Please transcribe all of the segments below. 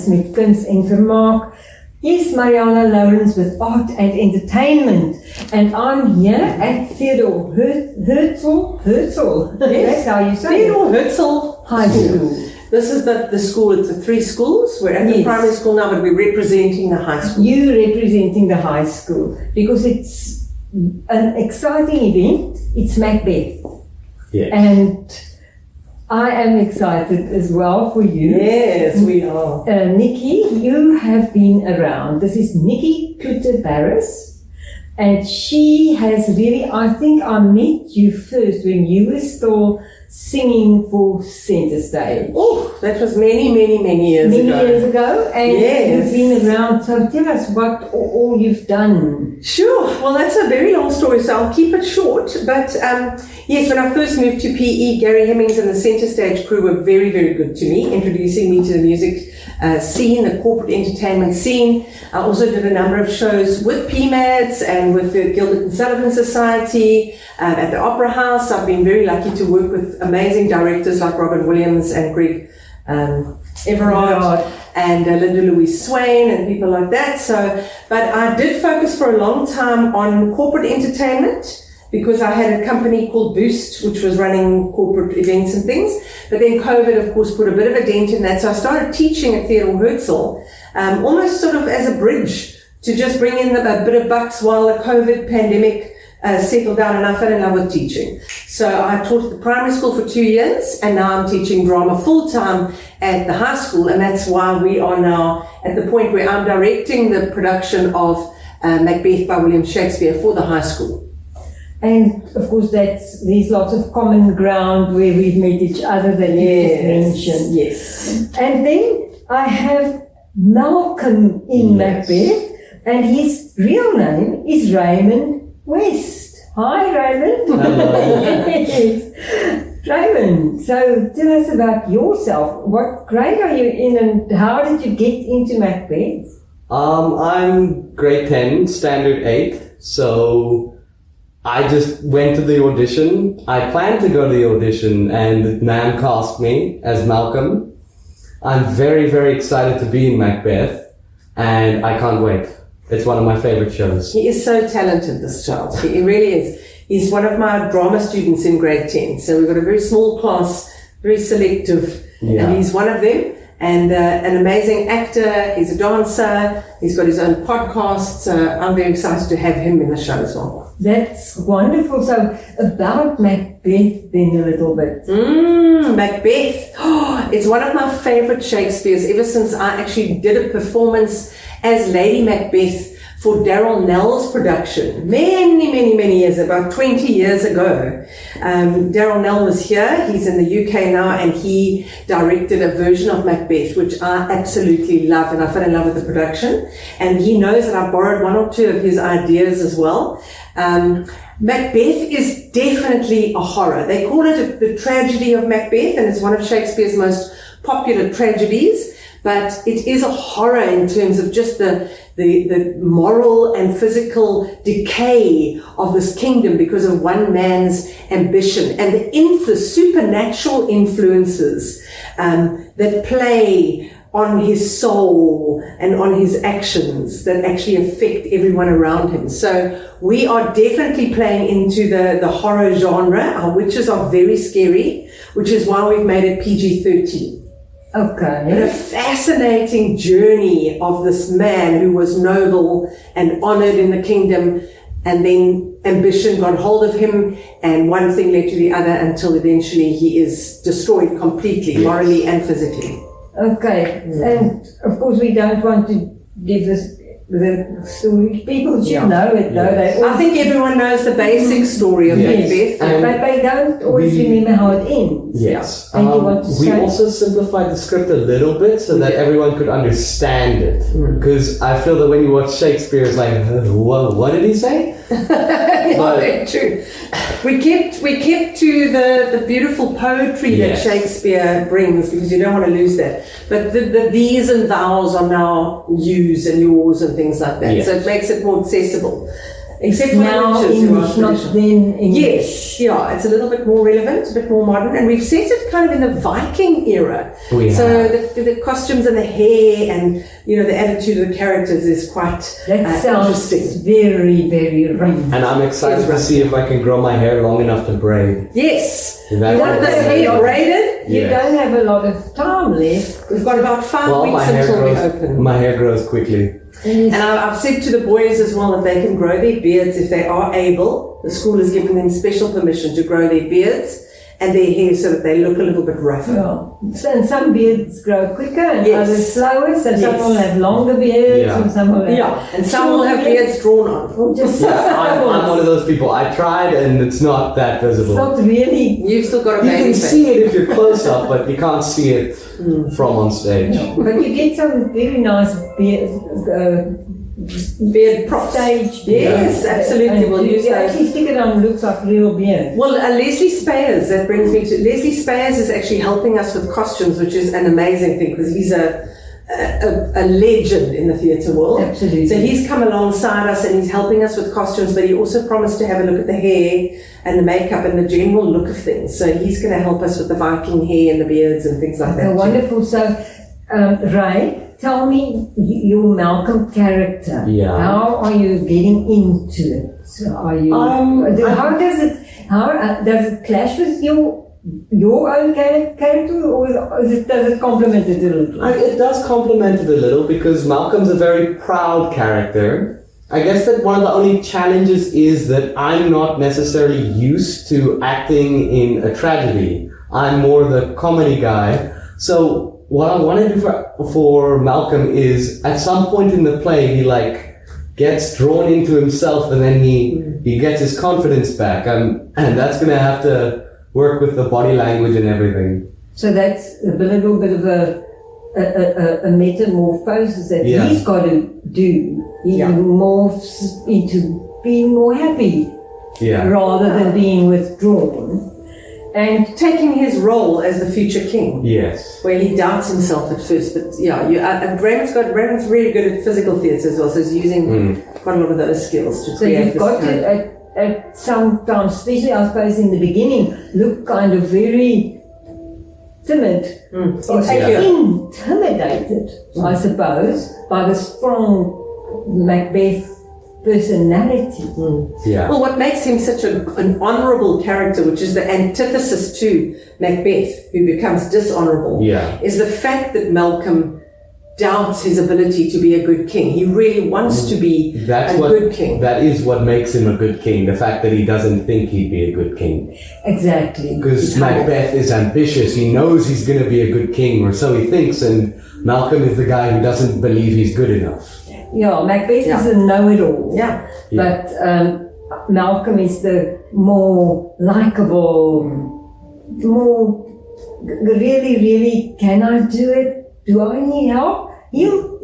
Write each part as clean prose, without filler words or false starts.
met Kuns en Vermaak. Here's Marianah Lourens with Art and Entertainment, and I'm here at Theodor Herzl. That's how you say it. Theodor Herzl High School. This is the school. It's the 3 schools. We're at the primary school now, but we're representing the high school. You representing the high school because it's an exciting event. It's Macbeth. Yes. And I am excited as well for you. Yes, we are. Nicqui, you have been around. This is Nicqui Cloete Barass. And she has really, I think I met you first when you were still singing for Centre Stage. Oh, that was many years ago. Many years ago. And Yes. you've been around. So tell us what all you've done. Sure. Well, that's a very long story, so I'll keep it short. But yes, when I first moved to PE, Gary Hemmings and the Centre Stage crew were very good to me, introducing me to the music scene, the corporate entertainment scene. I also did a number of shows with PMADS and with the Gilbert and Sullivan Society at the Opera House. I've been very lucky to work with amazing directors like Robin Williams and Greg Everard and Linda Louise Swain and people like that. So, but I did focus for a long time on corporate entertainment because I had a company called Boost, which was running corporate events and things. But then COVID, of course, put a bit of a dent in that. So I started teaching at Theodor Herzl, almost sort of as a bridge to just bring in a bit of bucks while the COVID pandemic settled down, and I fell in love with teaching. So I taught at the primary school for 2 years, and now I'm teaching drama full-time at the high school, and that's why we are now at the point where I'm directing the production of Macbeth by William Shakespeare for the high school. And of course, there's lots of common ground where we've met each other that you just mentioned. Yes. And then I have Malcolm in Macbeth, and his real name is Raymond West. Hi, Raymond. Hello. Yes. Raymond, so tell us about yourself. What grade are you in, and how did you get into Macbeth? I'm grade 10, standard 8, so I just went to the audition. I planned to go to the audition, and Nan cast me as Malcolm. I'm very excited to be in Macbeth, and I can't wait. It's one of my favorite shows. He is so talented, this child. He really is. He's one of my drama students in grade 10. So we've got a very small class, very selective, and he's one of them. And an amazing actor. He's a dancer. He's got his own podcast. So I'm very excited to have him in the show as well. That's wonderful. So about Macbeth then a little bit. Macbeth. Oh, it's one of my favorite Shakespeare's ever since I actually did a performance as Lady Macbeth for Darrell Nell's production many years, about 20 years ago. Darrell Nell was here. He's in the UK now, and he directed a version of Macbeth, which I absolutely love, and I fell in love with the production. And he knows that I borrowed 1 or 2 of his ideas as well. Macbeth is definitely a horror. They call it the tragedy of Macbeth, and it's one of Shakespeare's most popular tragedies. But it is a horror in terms of just the moral and physical decay of this kingdom because of one man's ambition and the supernatural influences that play on his soul and on his actions that actually affect everyone around him. So we are definitely playing into the horror genre. Our witches are very scary, which is why we've made it PG-13. Okay. And a fascinating journey of this man who was noble and honored in the kingdom, and then ambition got hold of him, and one thing led to the other until eventually he is destroyed completely, morally and physically. Okay. And of course we don't want to give the story. People should know it though. They I think everyone knows the basic story of Macbeth. But they don't always remember how it ends. Yes. And you want to we say? also simplified the script a little bit so that everyone could understand it. Because I feel that when you watch Shakespeare, it's like, what did he say? Very true. We kept to the beautiful poetry that Shakespeare brings, because you don't want to lose that. But the these and thous are now yous and yours and things like that. So it makes it more accessible. Except for now the witches who are English, not traditional. then English. Yes, yeah, it's a little bit more relevant, a bit more modern, and we've set it kind of in the Viking era. We So have. the costumes and the hair and, you know, the attitude of the characters is quite That sounds interesting. very, very rough. And I'm excited to see if I can grow my hair long enough to braid. Yes, That you want the is- hair braided? You Yes. don't have a lot of time left. We've got about 5 Well, weeks until we open. my hair grows quickly. And I've said to the boys as well that they can grow their beards if they are able. The school has given them special permission to grow their beards and their hair so that they look a little bit rougher. Yeah. So, and some beards grow quicker and Yes. others slower. So some Yes. will have longer beards Yeah. and some will have Yeah, and some will have beards drawn on. Or just Yeah, I'm one of those people. I tried and it's not that It's visible. not really. You've still got a You baby can face. see it if you're close up, but you can't see it from on stage. But you get some very nice beards. Beard props. Stage Yes, beards. absolutely. And We'll use you those. actually stick it on, looks like real beard. Well, Leslie Spayers, that brings me to Leslie Spayers is actually helping us with costumes, which is an amazing thing because he's a legend in the theatre world. Absolutely. So he's come alongside us and he's helping us with costumes, but he also promised to have a look at the hair and the makeup and the general look of things. So he's going to help us with the Viking hair and the beards and things like that. Oh, too. wonderful. So, Ray, tell me your Malcolm character. Yeah. How are you getting into it? So are you? How does it clash with your own character, or does it complement it a little? It does complement it a little because Malcolm's a very proud character. I guess that one of the only challenges is that I'm not necessarily used to acting in a tragedy. I'm more the comedy guy. So what I want to do for Malcolm is at some point in the play he gets drawn into himself and then he gets his confidence back, and that's going to have to work with the body language and everything. So that's a little bit of a metamorphosis that Yeah. he's got to do. He Yeah. morphs into being more happy Yeah. rather than being withdrawn. And taking his role as the future king, Yes. where he doubts himself at first, but yeah, and Raymond's really good at physical theatre as well, so he's using quite a lot of those skills to So create you've this got character. to, at some times, especially I suppose in the beginning, look kind of very timid. Or Insecure. intimidated, I suppose, by the strong Macbeth personality. Yeah. Well, what makes him such an honourable character, which is the antithesis to Macbeth, who becomes dishonourable, Yeah. is the fact that Malcolm doubts his ability to be a good king. He really wants to be That's a what, good king. That is what makes him a good king. The fact that he doesn't think he'd be a good king. Exactly. Because Macbeth is ambitious. He knows he's going to be a good king, or so he thinks. And Malcolm is the guy who doesn't believe he's good enough. Yeah, Macbeth Yeah. is a know-it-all. Yeah. But Malcolm is the more likable, more really, really, can I do it? Do I need help? He'll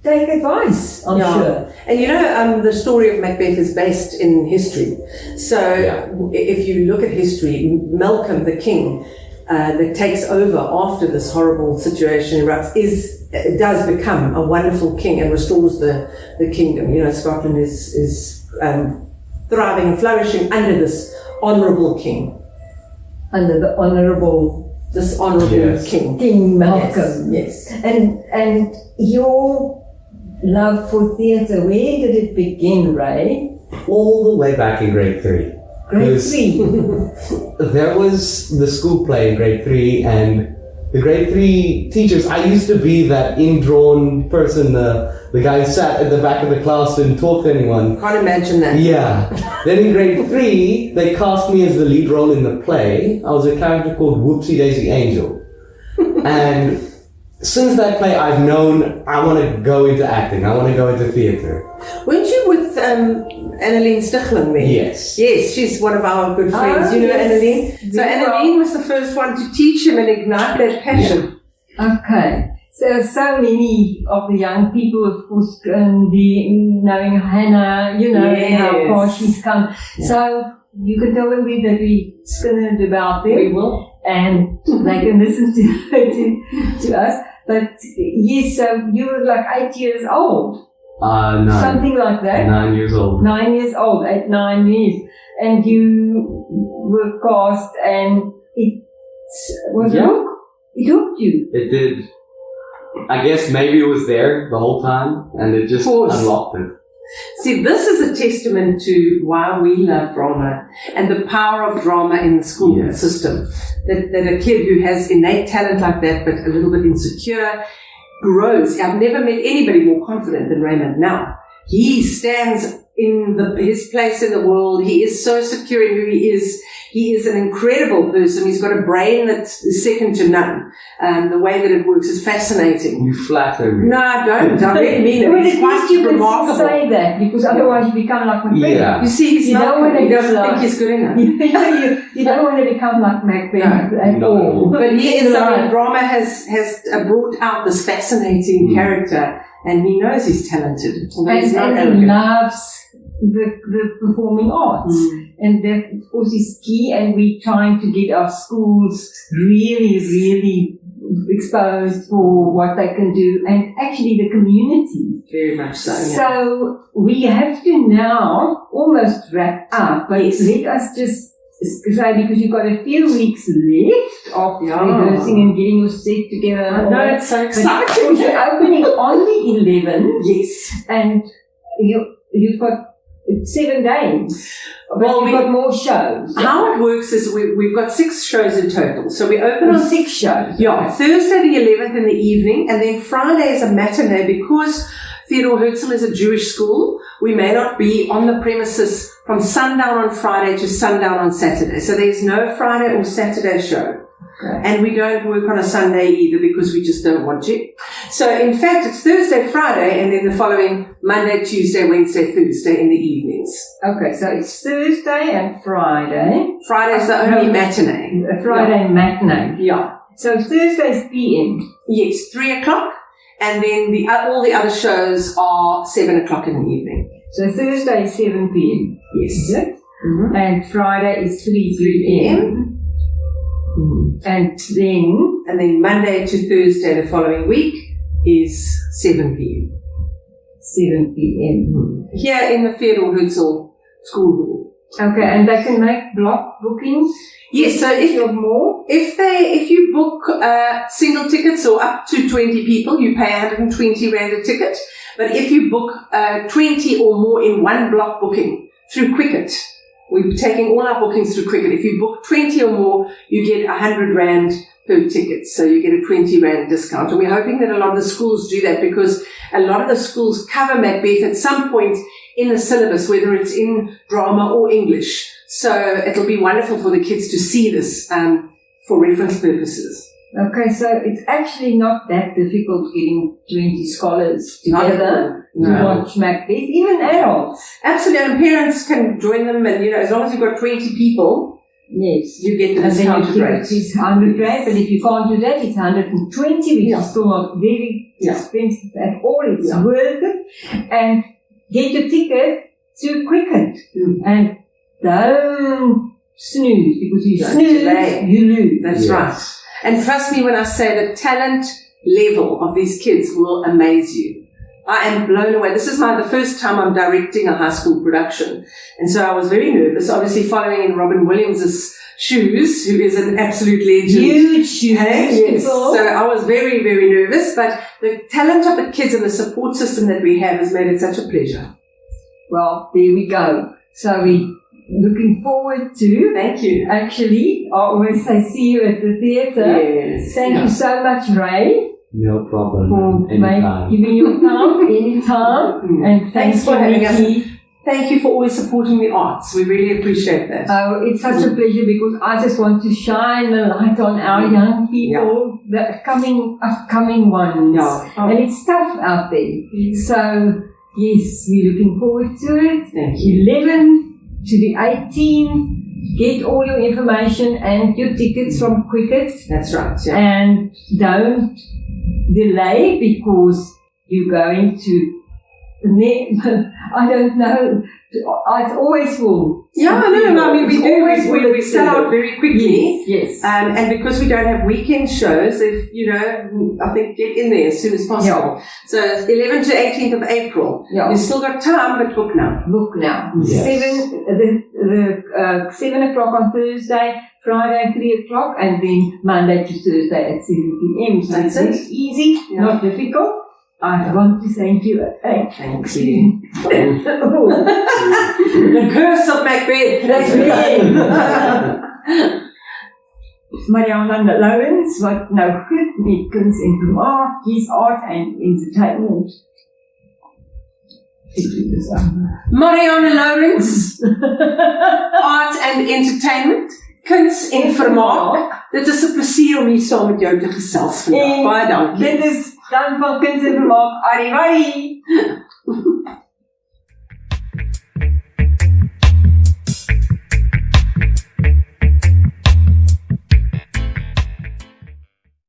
take advice, I'm sure. And you know, the story of Macbeth is based in history. So if you look at history, Malcolm, the king, that takes over after this horrible situation erupts, does become a wonderful king and restores the kingdom. You know, Scotland is thriving and flourishing under this honourable king. Under the honourable This honourable Yes. king. King Malcolm. Yes. And your love for theatre, where did it begin, Ray? All the way back in grade 3. Grade 'Cause 3. There was the school play in grade 3, and the grade 3 teachers, I used to be that indrawn person, the guy who sat at the back of the class, didn't talk to anyone. Can't imagine that. Yeah. Then in grade 3, they cast me as the lead role in the play. I was a character called Whoopsie Daisy Angel. And since that play, I've known I want to go into acting. I want to go into theatre. Weren't you with Annalene Stichling then? Yes. Yes, she's one of our good friends. Oh, you know yes. Annalene? So Very Annalene was the first one to teach him and ignite that passion. Okay. So many of the young people, of course, can be knowing Hannah, you know, and how Yes. far she's come. So you can tell them that we spinned about them. We will. And they can listen to us. But yes, so you were like 8 years old. 9. Something like that. 9 years old. 9 years old, at 9 years. And you were cast, and it was it hooked you. It did. I guess maybe it was there the whole time, and it just unlocked it. See, this is a testament to why we love drama and the power of drama in the school system. That a kid who has innate talent like that, but a little bit insecure, grows. I've never met anybody more confident than Raymond now. He stands in his place in the world. He is so secure in who he is. He is an incredible person. He's got a brain that's second to none. The way that it works is fascinating. You flatter me. No, I don't. I really mean it. Well, It's quite remarkable. Say that, because otherwise you become like Macbeth. Yeah. You see, he doesn't think he's good enough. You don't want to become like Macbeth at all. But he is, drama has brought out this fascinating character, and he knows he's talented. And he loves the performing arts. And that, of course, is key, and we're trying to get our schools really, really exposed for what they can do, and actually the community. Very much so. Yeah. So we have to now almost wrap up, but let us just say, because you've got a few weeks left of rehearsing and getting your set together. I know, it's so exciting. You're opening on the 11th. Yes. And you've got 7 days. But we've got more shows. How it works is we've got 6 shows in total. So we open on 6 shows. Yeah, Thursday the 11th in the evening, and then Friday is a matinee. Because Theodor Herzl is a Jewish school, we may not be on the premises from sundown on Friday to sundown on Saturday. So there's no Friday or Saturday show. Okay. And we don't work on a Sunday either, because we just don't want to. So in fact, it's Thursday, Friday, and then the following Monday, Tuesday, Wednesday, Thursday in the evenings. Okay, so it's Thursday and Friday. Friday's the only matinee. Friday matinee. Yeah. So Thursday's PM. Yes, 3 o'clock. And then all the other shows are 7 o'clock in the evening. So Thursday is 7 p.m. Yes. Is it? Mm-hmm. And Friday is 3 p.m. And then Monday to Thursday the following week is 7 p.m. 7 p.m. Here in the Theodor Herzl School Hall. Okay, and they can make block bookings? Yes, so if you book single tickets or up to 20 people, you pay 120 Rand a ticket. But if you book 20 or more in one block booking through Quicket, we're taking all our bookings through Quicket. If you book 20 or more, you get 100 Rand per ticket. So you get a 20 Rand discount. And we're hoping that a lot of the schools do that, because a lot of the schools cover Macbeth at some point in the syllabus, whether it's in drama or English. So it'll be wonderful for the kids to see this for reference purposes. Okay, so it's actually not that difficult getting 20 scholars together to watch Macbeth, even adults. Absolutely, and parents can join them, and as long as you've got 20 people, yes, you get the discounted rate. It's 100 Rand, but if you can't do that, it's 120, which is still not very expensive at all. It's worth it. And get your ticket to Quicket. And don't snooze, because you snooze, you lose. That's right. And trust me when I say the talent level of these kids will amaze you. I am blown away. This is the first time I'm directing a high school production. And so I was very nervous, obviously following in Robin Williams' shoes, who is an absolute legend. Huge shoes. Yes. So I was very, very nervous, but the talent of the kids and the support system that we have has made it such a pleasure. Well, there we go. So we looking forward to. Thank you. Actually, I always say see you at the theatre. Yes. Thank you so much, Ray. No problem. For giving your time anytime. And thanks for having us. Thank you for always supporting the arts. We really appreciate that. Oh, it's such a pleasure, because I just want to shine the light on our young people, the upcoming ones. And it's tough out there. So, yes, we're looking forward to it. Thank you. 11th to the 18th. Get all your information and your tickets from Quicket. That's right. Yeah. And don't delay, because you're going to, I don't know, It's always full. Yeah, no, I mean, It's always full we at sell out Theodor. very quickly. Yes. And because we don't have weekend shows, if, I think get in there as soon as possible. So it's 11 to 18th of April. Yeah. You've still got time, but book now. Book now. Yes. 7 o'clock on Thursday, Friday 3 o'clock, and then Monday to Thursday at 7 p.m. So That's it's it. easy, not difficult. I want to thank you. Thank you. The curse of Macbeth. That's me. Marianah Lourens, wat nou goed met Kuns en Vermaak, his art and entertainment. Marianah Lourens, art and entertainment, Kuns en Vermaak. Dit is 'n plesier om hier saam met jou te gesels vandag. Baie dankie. Dit is dan van Kuns en Vermaak. Arrivederci.